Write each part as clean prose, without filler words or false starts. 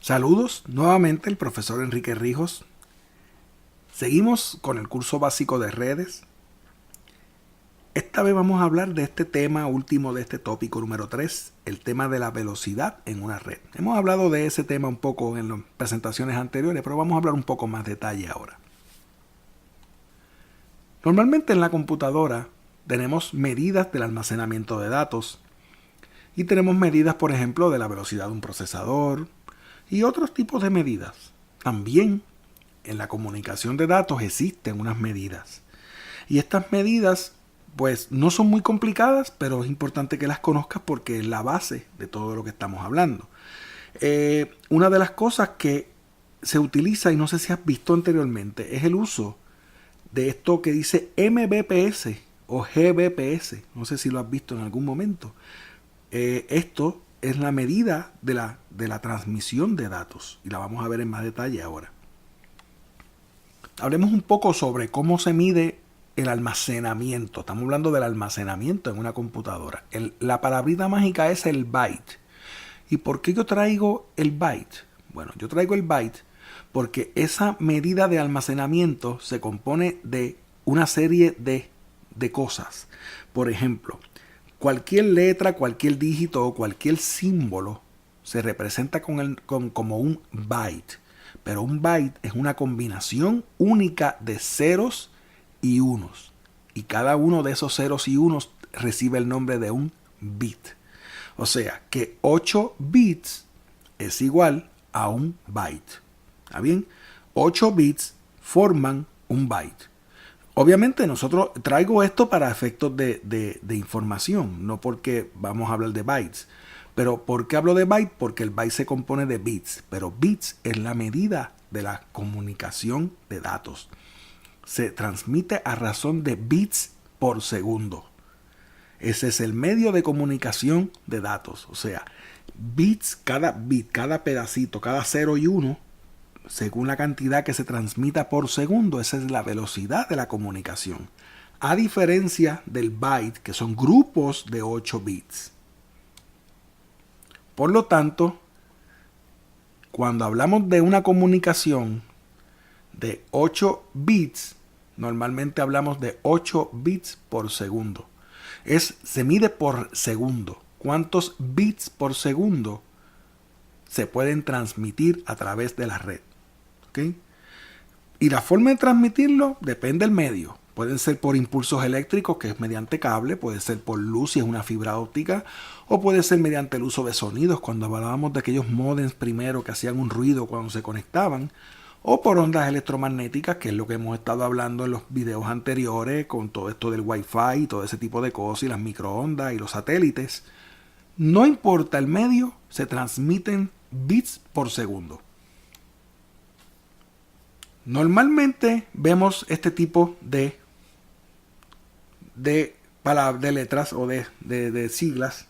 Saludos, nuevamente el profesor Enrique Rijos. Seguimos con el curso básico de redes. Esta vez vamos a hablar de este tema último de este tópico número 3, el tema de la velocidad en una red. Hemos hablado de ese tema un poco en las presentaciones anteriores, pero vamos a hablar un poco más detalle ahora. Normalmente en la computadora tenemos medidas del almacenamiento de datos y tenemos medidas, por ejemplo, de la velocidad de un procesador y otros tipos de medidas. También en la comunicación de datos existen unas medidas. Y estas medidas pues no son muy complicadas, pero es importante que las conozcas porque es la base de todo lo que estamos hablando. Una de las cosas que se utiliza, y no sé si has visto anteriormente, es el uso de esto que dice Mbps o Gbps. No sé si lo has visto en algún momento. Esto es la medida de la transmisión de datos y la vamos a ver en más detalle ahora. Hablemos un poco sobre cómo se mide el almacenamiento. Estamos hablando del almacenamiento en una computadora. La palabrita mágica es el byte. ¿Y por qué yo traigo el byte? Bueno, yo traigo el byte porque esa medida de almacenamiento se compone de una serie de cosas. Por ejemplo, cualquier letra, cualquier dígito o cualquier símbolo se representa como un byte. Pero un byte es una combinación única de ceros y unos. Y cada uno de esos ceros y unos recibe el nombre de un bit. O sea que 8 bits es igual a un byte. ¿Está bien? 8 bits forman un byte. Obviamente nosotros traigo esto para efectos de información, no porque vamos a hablar de bytes. Pero ¿por qué hablo de byte? Porque el byte se compone de bits, pero bits es la medida de la comunicación de datos. Se transmite a razón de bits por segundo. Ese es el medio de comunicación de datos. O sea, bits, cada bit, cada pedacito, cada 0 y 1, según la cantidad que se transmita por segundo, esa es la velocidad de la comunicación. A diferencia del byte, que son grupos de 8 bits. Por lo tanto, cuando hablamos de una comunicación de 8 bits, normalmente hablamos de 8 bits por segundo. Se mide por segundo. ¿Cuántos bits por segundo se pueden transmitir a través de la red? ¿Okay? Y la forma de transmitirlo depende del medio. Pueden ser por impulsos eléctricos, que es mediante cable, puede ser por luz, si es una fibra óptica, o puede ser mediante el uso de sonidos, cuando hablábamos de aquellos modems primero que hacían un ruido cuando se conectaban, o por ondas electromagnéticas, que es lo que hemos estado hablando en los videos anteriores, con todo esto del Wi-Fi y todo ese tipo de cosas, y las microondas y los satélites. No importa el medio, se transmiten bits por segundo. Normalmente vemos este tipo de letras o de siglas.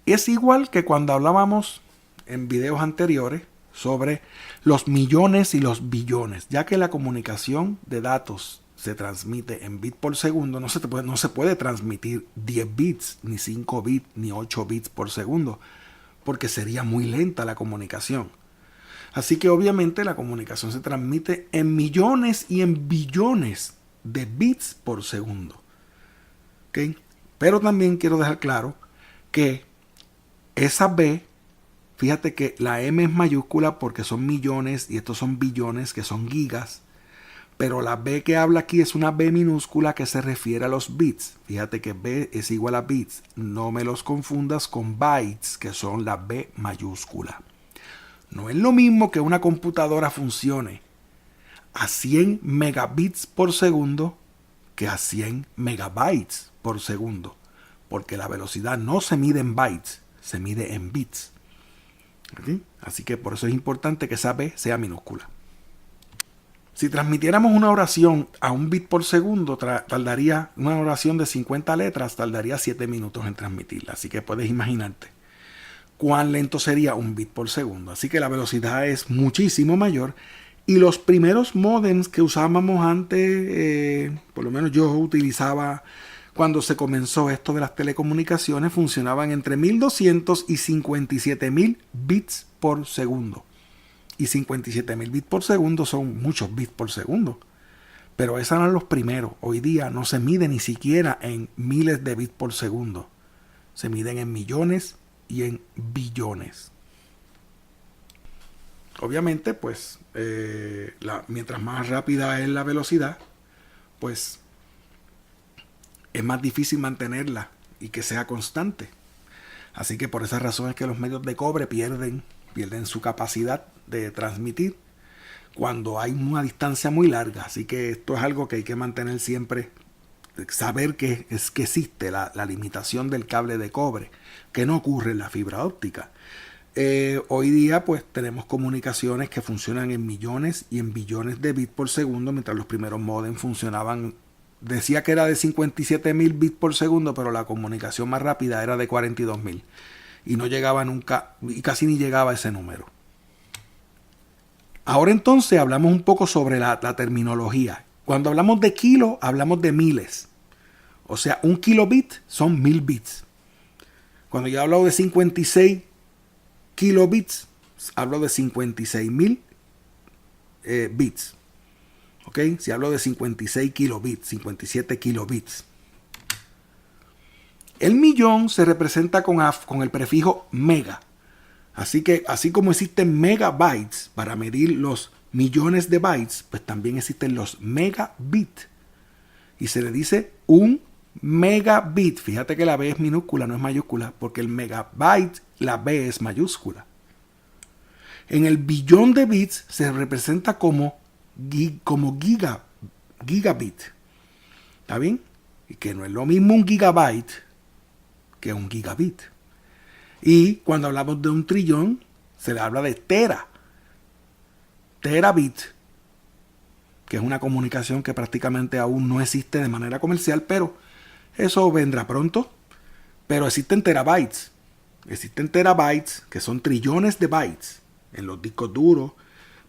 Es igual que cuando hablábamos en videos anteriores sobre los millones y los billones, ya que la comunicación de datos se transmite en bits por segundo, no se puede transmitir 10 bits, ni 5 bits, ni 8 bits por segundo, porque sería muy lenta la comunicación. Así que obviamente la comunicación se transmite en millones y en billones de bits por segundo. ¿Okay? Pero también quiero dejar claro que esa B, fíjate que la M es mayúscula porque son millones y estos son billones, que son gigas. Pero la B que habla aquí es una B minúscula que se refiere a los bits. Fíjate que B es igual a bits. No me los confundas con bytes, que son la B mayúscula. No es lo mismo que una computadora funcione a 100 megabits por segundo que a 100 megabytes por segundo. Porque la velocidad no se mide en bytes, se mide en bits. ¿Okay? Así que por eso es importante que esa B sea minúscula. Si transmitiéramos una oración a 1 bit por segundo, tardaría una oración de 50 letras, tardaría 7 minutos en transmitirla. Así que puedes imaginarte cuán lento sería 1 bit por segundo. Así que la velocidad es muchísimo mayor. Y los primeros modems que usábamos antes, por lo menos yo utilizaba cuando se comenzó esto de las telecomunicaciones, funcionaban entre 1200 y 57.000 bits por segundo. Y 57.000 bits por segundo son muchos bits por segundo. Pero esos eran los primeros. Hoy día no se mide ni siquiera en miles de bits por segundo. Se miden en millones y en billones. Obviamente, pues, mientras más rápida es la velocidad, pues es más difícil mantenerla y que sea constante. Así que por esa razón es que los medios de cobre pierden su capacidad de transmitir cuando hay una distancia muy larga. Así que esto es algo que hay que mantener siempre, saber que existe la limitación del cable de cobre, que no ocurre en la fibra óptica. Hoy día pues tenemos comunicaciones que funcionan en millones y en billones de bits por segundo, mientras los primeros modems funcionaban, decía que era de 57.000 bits por segundo, pero la comunicación más rápida era de 42.000 y no llegaba nunca, y casi ni llegaba a ese número. Ahora entonces hablamos un poco sobre la terminología. Cuando hablamos de kilo, hablamos de miles. O sea, un kilobit son 1000 bits. Cuando yo hablo de 56 kilobits, hablo de 56.000 bits. ¿Ok? Si hablo de 56 kilobits, 57 kilobits. El millón se representa con el prefijo mega. Así que, así como existen megabytes para medir los millones de bytes, pues también existen los megabits. Y se le dice un megabit. Fíjate que la B es minúscula, no es mayúscula, porque el megabyte, la B es mayúscula. En el billón de bits se representa como gigabit. ¿Está bien? Y que no es lo mismo un gigabyte que un gigabit. Y cuando hablamos de un trillón, se le habla de terabit, que es una comunicación que prácticamente aún no existe de manera comercial, pero eso vendrá pronto. Pero existen terabytes. Existen terabytes, que son trillones de bytes. En los discos duros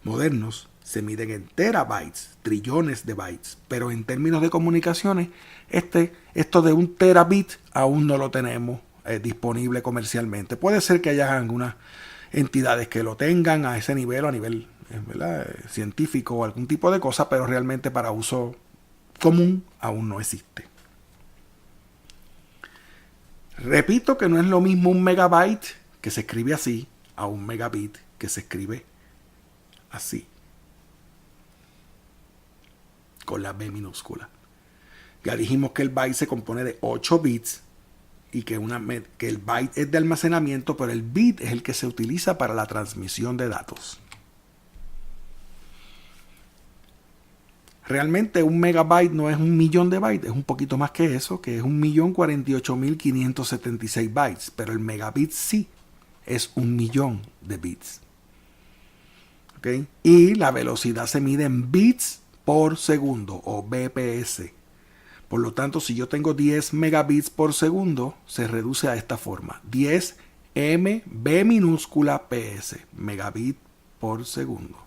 modernos se miden en terabytes, trillones de bytes. Pero en términos de comunicaciones, esto de un terabit aún no lo tenemos disponible comercialmente. Puede ser que haya algunas entidades que lo tengan a ese nivel o a nivel científico o algún tipo de cosa, pero realmente para uso común aún no existe. Repito que no es lo mismo un megabyte, que se escribe así, a un megabit, que se escribe así, con la B minúscula. Ya dijimos que el byte se compone de 8 bits y que el byte es de almacenamiento, pero el bit es el que se utiliza para la transmisión de datos. Realmente un megabyte no es 1.000.000 de bytes, es un poquito más que eso, que es 1.048.576 bytes, pero el megabit sí es 1.000.000 de bits. ¿Okay? Y la velocidad se mide en bits por segundo o BPS. Por lo tanto, si yo tengo 10 megabits por segundo, se reduce a esta forma. 10 MB minúscula PS, megabit por segundo.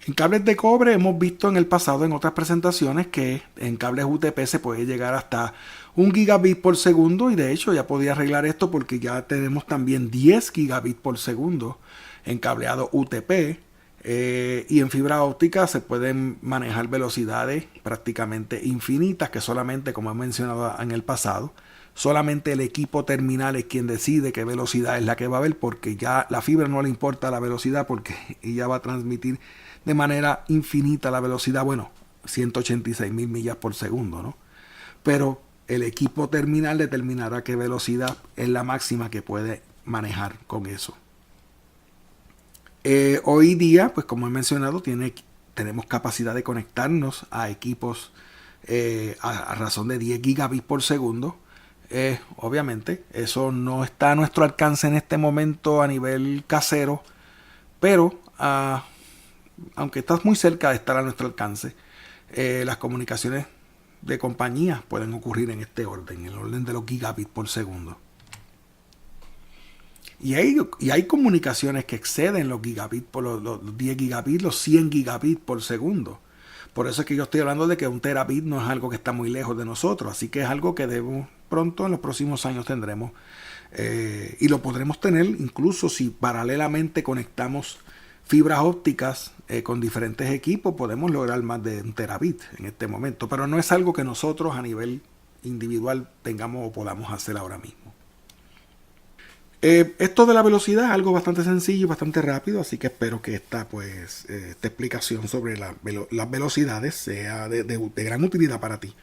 En cables de cobre hemos visto en el pasado en otras presentaciones que en cables UTP se puede llegar hasta 1 gigabit por segundo, y de hecho ya podía arreglar esto porque ya tenemos también 10 gigabit por segundo en cableado UTP. Y en fibra óptica se pueden manejar velocidades prácticamente infinitas, que solamente, como he mencionado en el pasado, solamente el equipo terminal es quien decide qué velocidad es la que va a haber, porque ya la fibra no le importa la velocidad porque ella va a transmitir de manera infinita la velocidad, 186.000 millas por segundo, ¿no? Pero el equipo terminal determinará qué velocidad es la máxima que puede manejar con eso. Hoy día, pues como he mencionado, tenemos capacidad de conectarnos a equipos a razón de 10 gigabits por segundo. Obviamente, eso no está a nuestro alcance en este momento a nivel casero, pero aunque está muy cerca de estar a nuestro alcance, las comunicaciones de compañías pueden ocurrir en este orden, en el orden de los gigabits por segundo. Y hay comunicaciones que exceden los gigabits por los 10 gigabits, los 100 gigabits por segundo. Por eso es que yo estoy hablando de que un terabit no es algo que está muy lejos de nosotros. Así que es algo que pronto, en los próximos años, tendremos Y lo podremos tener incluso si paralelamente conectamos fibras ópticas con diferentes equipos, podemos lograr más de 1 terabit en este momento, pero no es algo que nosotros a nivel individual tengamos o podamos hacer ahora mismo. Esto de la velocidad es algo bastante sencillo y bastante rápido, así que espero que esta explicación sobre las velocidades sea de gran utilidad para ti.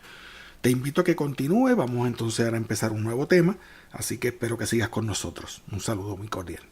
Te invito a que continúe, vamos entonces a empezar un nuevo tema, así que espero que sigas con nosotros. Un saludo muy cordial.